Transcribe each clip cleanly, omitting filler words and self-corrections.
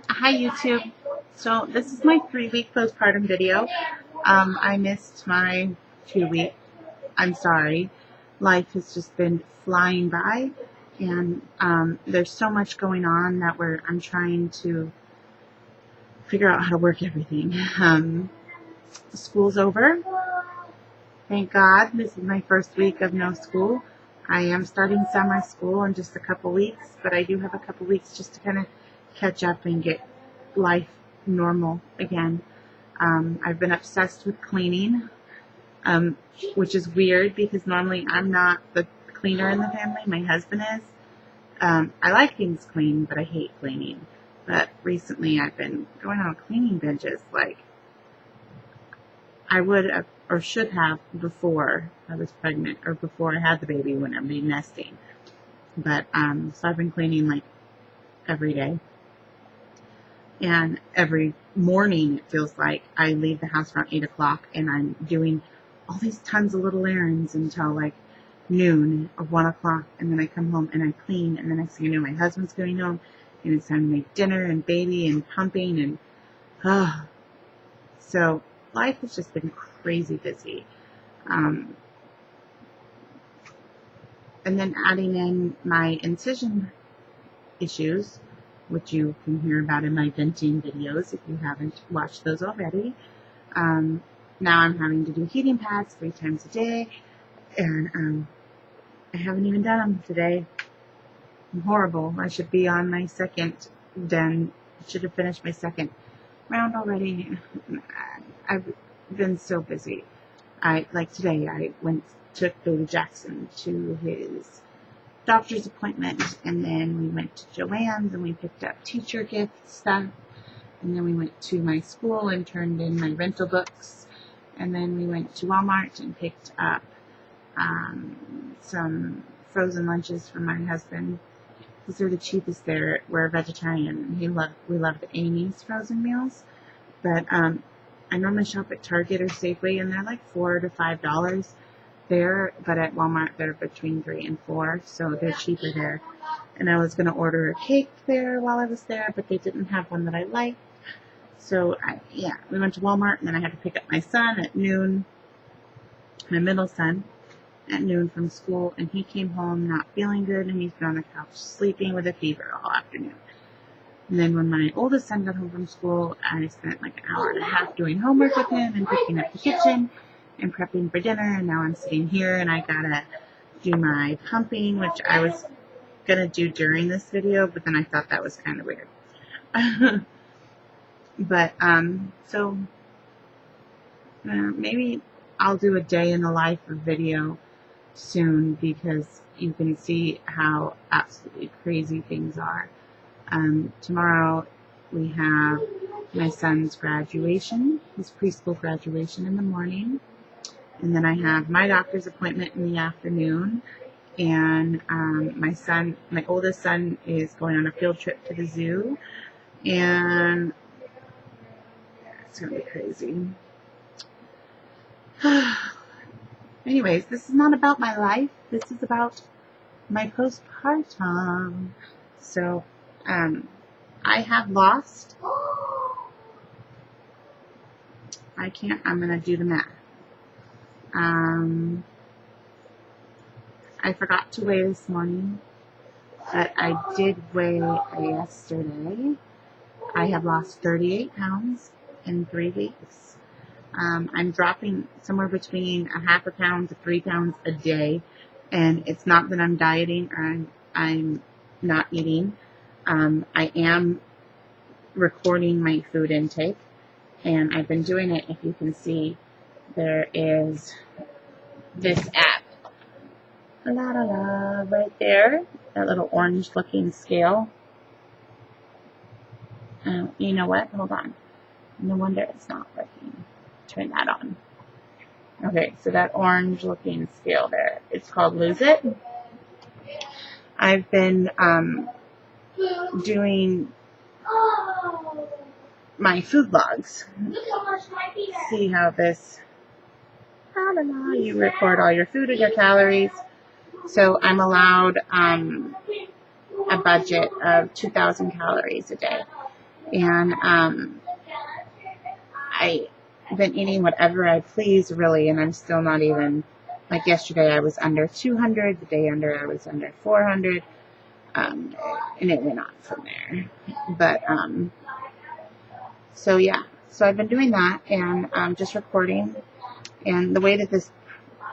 Hi YouTube. So this is my 3-week postpartum video. I missed my 2-week. I'm sorry. Life has just been flying by, and there's so much going on that I'm trying to figure out how to work everything. School's over. Thank God. This is my first week of no school. I am starting summer school in just a couple weeks, but I do have a couple weeks just to kind of catch up and get life normal again. I've been obsessed with cleaning, which is weird because normally I'm not the cleaner in the family. My husband is. I like things clean, but I hate cleaning. But recently I've been going on cleaning binges like I would have or should have before I was pregnant or before I had the baby when I'm nesting. But so I've been cleaning like every day. And every morning it feels like I leave the house around 8 o'clock and I'm doing all these tons of little errands until like noon or 1 o'clock, and then I come home and I clean, and then next thing you know my husband's going home and it's time to make dinner and baby and pumping and so life has just been crazy busy. And then adding in my incision issues, which you can hear about in my venting videos if you haven't watched those already. Now I'm having to do heating pads 3 times a day, and I haven't even done them today. I'm horrible. I should be on my second, then should have finished my second round already. I've been so busy. Like today, I took baby Jackson to his doctor's appointment, and then we went to Joann's and we picked up teacher gift stuff, and then we went to my school and turned in my rental books, and then we went to Walmart and picked up some frozen lunches for my husband because they're the cheapest there. We're a vegetarian, and we love the Amy's frozen meals, but I normally shop at Target or Safeway, and they're like $4 to $5 there, but at Walmart they're between $3 and $4, so they're cheaper there. And I was going to order a cake there while I was there, but they didn't have one that I liked. So we went to Walmart, and then I had to pick up my son at noon, my middle son, at noon from school, and he came home not feeling good, and he's been on the couch sleeping with a fever all afternoon. And then when my oldest son got home from school, I spent like an hour and a half doing homework with him and picking up the kitchen and prepping for dinner, and now I'm sitting here and I gotta do my pumping, which I was gonna do during this video, but then I thought that was kind of weird. But so maybe I'll do a day in the life of video soon, because you can see how absolutely crazy things are. Tomorrow we have my son's graduation, his preschool graduation in the morning. And then I have my doctor's appointment in the afternoon. And my oldest son is going on a field trip to the zoo. And it's going to be crazy. Anyways, this is not about my life. This is about my postpartum. So, I have lost. I'm going to do the math. I forgot to weigh this morning, but I did weigh yesterday. I have lost 38 pounds in 3 weeks. I'm dropping somewhere between a half a pound to 3 pounds a day, and it's not that I'm dieting or I'm not eating. I am recording my food intake, and I've been doing it. If you can see, there is this app, right there, that little orange looking scale. You know what? Hold on. No wonder it's not working. Turn that on. Okay, so that orange looking scale there, it's called Lose It. I've been doing my food logs. See how this, you record all your food and your calories. So I'm allowed a a budget of 2,000 calories a day. And I've been eating whatever I please, really, and I'm still not even, like yesterday I was under 200, the day under I was under 400, and it went on from there. But, so yeah, so I've been doing that, and just recording, and the way that this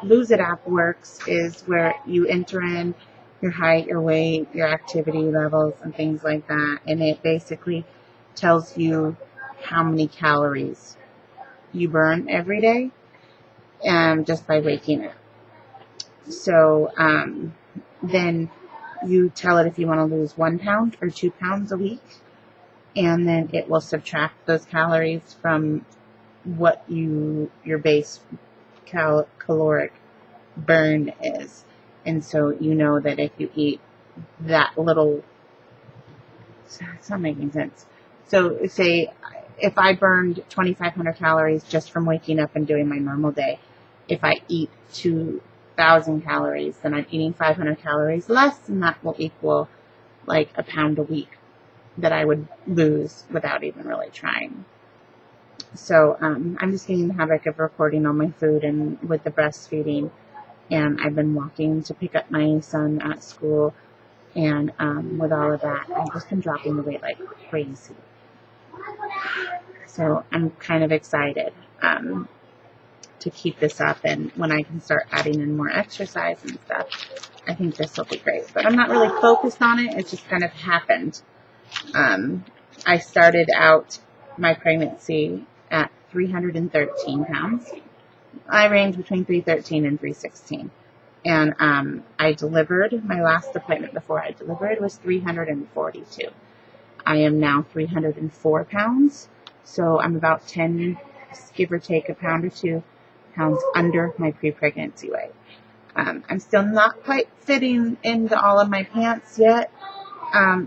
Lose It app works is where you enter in your height, your weight, your activity levels, and things like that, and it basically tells you how many calories you burn every day, just by waking up. So then you tell it if you want to lose 1 pound or 2 pounds a week, and then it will subtract those calories from what your base caloric burn is. And so you know that if you eat that little, it's not making sense. So say if I burned 2,500 calories just from waking up and doing my normal day, if I eat 2,000 calories, then I'm eating 500 calories less, and that will equal like a pound a week that I would lose without even really trying. So I'm just getting the habit of recording all my food, and with the breastfeeding, and I've been walking to pick up my son at school, and with all of that, I've just been dropping the weight like crazy. So I'm kind of excited to keep this up, and when I can start adding in more exercise and stuff, I think this will be great. But I'm not really focused on it. It just kind of happened. I started out my pregnancy at 313 pounds. I range between 313 and 316. And I delivered, my last appointment before I delivered was 342. I am now 304 pounds. So I'm about 10, give or take a pound or 2 pounds under my pre-pregnancy weight. I'm still not quite fitting into all of my pants yet.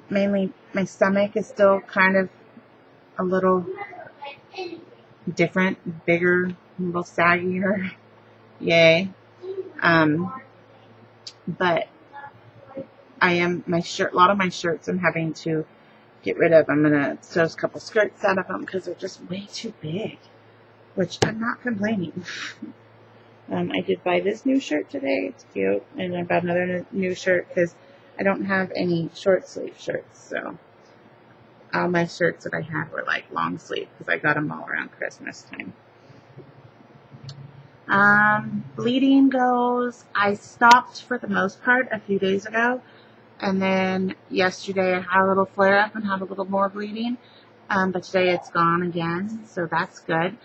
Mainly my stomach is still kind of a little different, bigger, a little saggier. Yay. But I am, a lot of my shirts I'm having to get rid of. I'm going to sew a couple skirts out of them because they're just way too big, which I'm not complaining. I did buy this new shirt today. It's cute. And I bought another new shirt because I don't have any short sleeve shirts. So all my shirts that I had were like long sleeve because I got them all around Christmas time. Bleeding goes, I stopped for the most part a few days ago. And then yesterday I had a little flare up and had a little more bleeding. But today it's gone again. So that's good.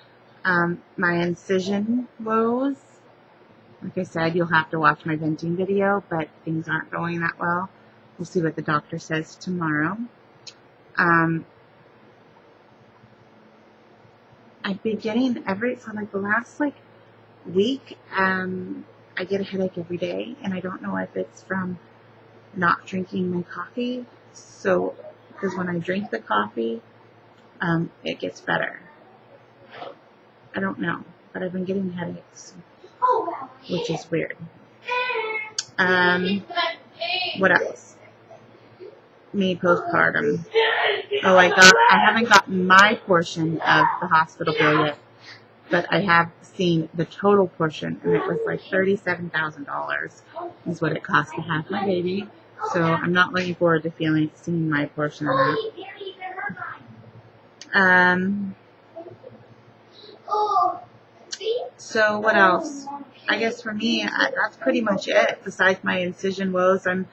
My incision woes, like I said, you'll have to watch my venting video, but things aren't going that well. We'll see what the doctor says tomorrow. I've been getting for like the last week, I get a headache every day, and I don't know if it's from not drinking my coffee. So, because when I drink the coffee, it gets better. I don't know, but I've been getting headaches, which is weird. What else? Me postpartum. Oh, I haven't gotten my portion of the hospital bill yet, but I have seen the total portion, and it was like $37,000 is what it cost to have my baby. So I'm not looking forward to seeing my portion of that. So what else? I guess for me, that's pretty much it. Besides my incision woes, I'm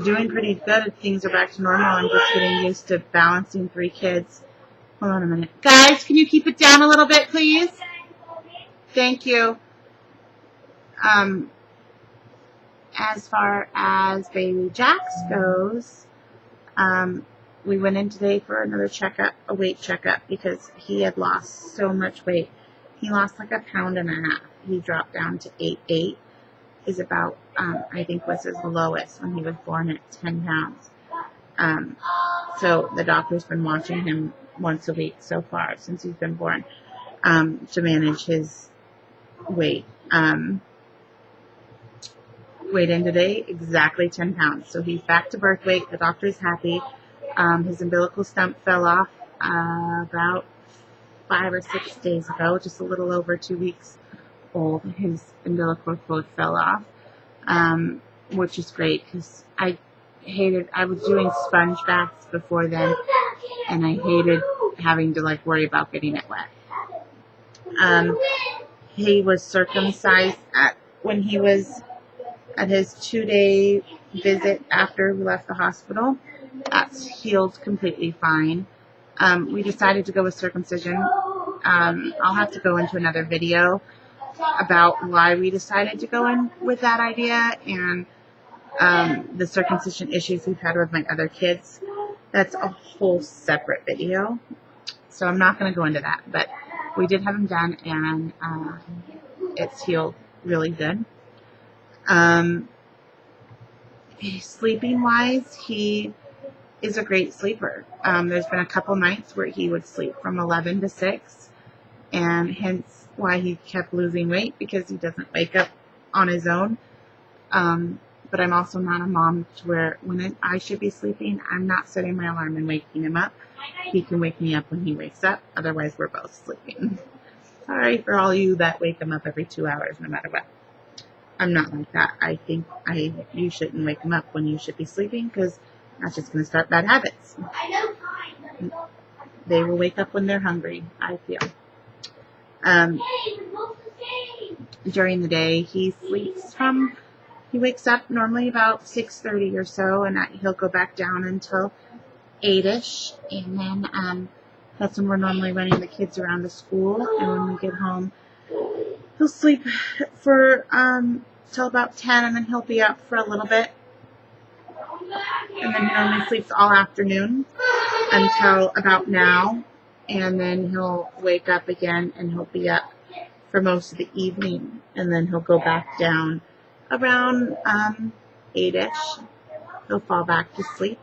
doing pretty good. Things are back to normal. I'm just getting used to balancing 3 kids. Hold on a minute. Guys, can you keep it down a little bit, please? Thank you. As far as baby Jax goes, we went in today for another checkup, a weight checkup, because he had lost so much weight. He lost like 1.5 pounds. He dropped down to 8.8. Is about, I think was his lowest when he was born at 10 pounds. So the doctor's been watching him once a week so far since he's been born, to manage his weight. weighed in today exactly 10 pounds. So he's back to birth weight. The doctor's happy. His umbilical stump fell off about 5 or 6 days ago, just a little over 2 weeks old. His umbilical cord fell off, which is great because I was doing sponge baths before then, and I hated having to worry about getting it wet. He was circumcised when he was at his 2-day visit after we left the hospital. That's healed completely fine. We decided to go with circumcision. I'll have to go into another video about why we decided to go in with that idea and the circumcision issues we've had with my other kids. That's a whole separate video. So I'm not going to go into that. But we did have him done, and it's healed really good. Sleeping wise, he is a great sleeper. There's been a couple nights where he would sleep from 11 to 6, and hence why he kept losing weight, because he doesn't wake up on his own. But I'm also not a mom to where when I should be sleeping, I'm not setting my alarm and waking him up. He can wake me up when he wakes up. Otherwise, we're both sleeping. Sorry for all you that wake him up every 2 hours, no matter what. I'm not like that. I think you shouldn't wake him up when you should be sleeping, because that's just going to start bad habits. They will wake up when they're hungry, I feel. During the day, he wakes up normally about 6:30 or so, and he'll go back down until 8-ish, and then that's when we're normally running the kids around to school. And when we get home, he'll sleep for till about 10, and then he'll be up for a little bit, and then he normally sleeps all afternoon until about now, and then he'll wake up again, and he'll be up for most of the evening, and then he'll go back down around 8-ish. He'll fall back to sleep.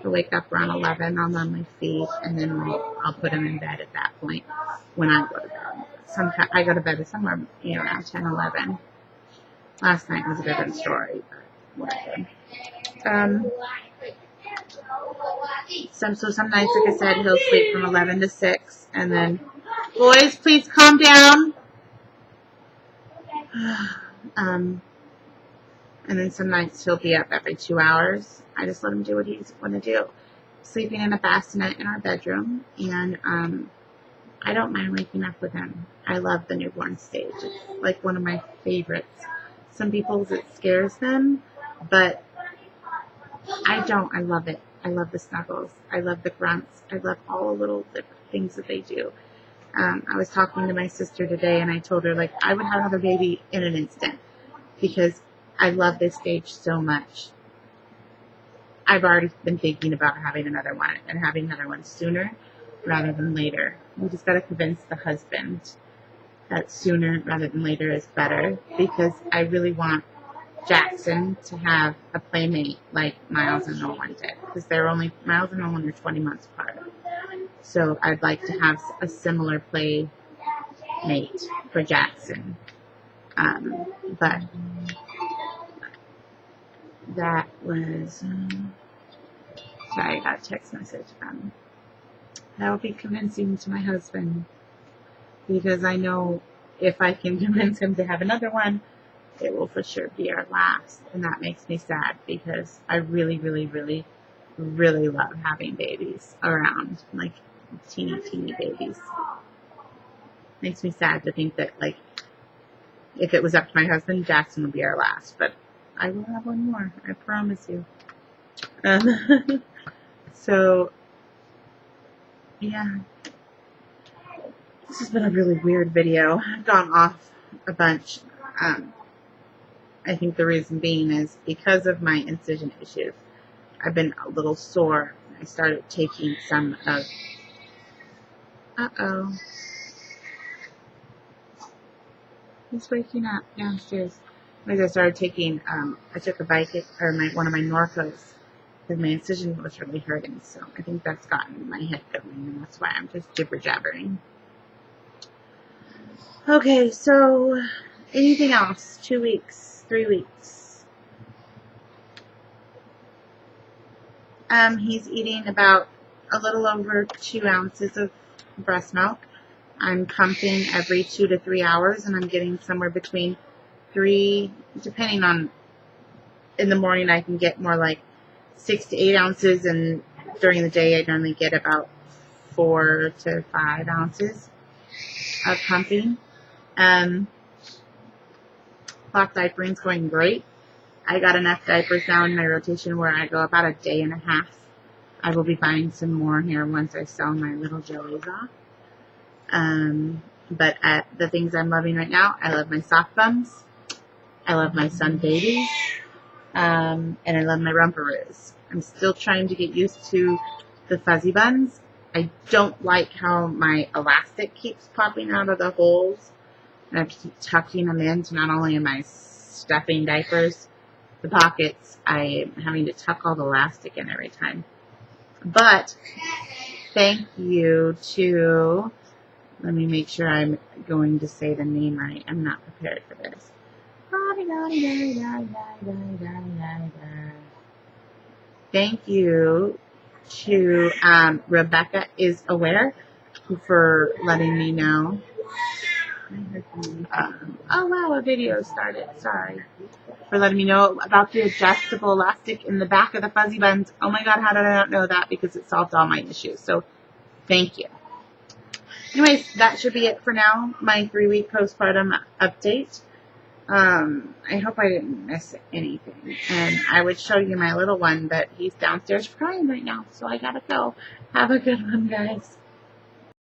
He'll wake up around 11. I'll normally feed, and then I'll put him in bed at that point when I go to bed. Sometimes I go to bed somewhere around 10, 11. Last night was a different story, but whatever. So some nights, like I said, he'll sleep from 11 to 6, and then, boys, please calm down. And then some nights he'll be up every 2 hours. I just let him do what he's want to do. Sleeping in a bassinet in our bedroom, and I don't mind waking up with him. I love the newborn stage. It's like one of my favorites. Some people, it scares them, but I don't. I love it. I love the snuggles. I love the grunts. I love all the little different things that they do. I was talking to my sister today, and I told her, I would have another baby in an instant, because I love this stage so much. I've already been thinking about having another one, and having another one sooner rather than later. We just got to convince the husband that sooner rather than later is better, because I really want Jackson to have a playmate like Miles and Nolan did, because Miles and Nolan are 20 months apart. So I'd like to have a similar playmate for Jackson. But that was, sorry, I got a text message. That will be convincing to my husband, because I know if I can convince him to have another one, it will for sure be our last. And that makes me sad, because I really, really, really, really love having babies around, teeny babies. Makes me sad to think that, if it was up to my husband, Jackson would be our last. But I will have one more, I promise you. So, yeah. This has been a really weird video. I've gone off a bunch. I think the reason being is because of my incision issues. I've been a little sore. I started taking some of... Uh-oh. He's waking up downstairs. As I started taking, I took a one of my Norcos, because my incision was really hurting. So I think that's gotten my head going, and that's why I'm just jibber-jabbering. Okay, so anything else? 2 weeks, 3 weeks. He's eating about a little over 2 ounces of breast milk. I'm pumping every 2 to 3 hours, and I'm getting somewhere between 3, depending on, in the morning I can get more like 6 to 8 ounces, and during the day I normally get about 4 to 5 ounces of pumping. Cloth diapering's going great. I got enough diapers now in my rotation where I go about a day and a half. I will be buying some more here once I sell my little jellies off. But the things I'm loving right now, I love my soft bums. I love my sun babies. And I love my rumperoos. I'm still trying to get used to the fuzzy buns. I don't like how my elastic keeps popping out of the holes. And I have to keep tucking them in. So not only am I stuffing diapers, the pockets, I am having to tuck all the elastic in every time. But thank you to, let me make sure I'm going to say the name right. I'm not prepared for this. Thank you to Rebecca is Aware for letting me know. Oh wow, a video started. Sorry. For letting me know about the adjustable elastic in the back of the fuzzy buns. Oh my god, how did I not know that? Because it solved all my issues. So thank you. Anyways, that should be it for now. My 3-week postpartum update. I hope I didn't miss anything. And I would show you my little one, but he's downstairs crying right now. So I gotta go. Have a good one, guys.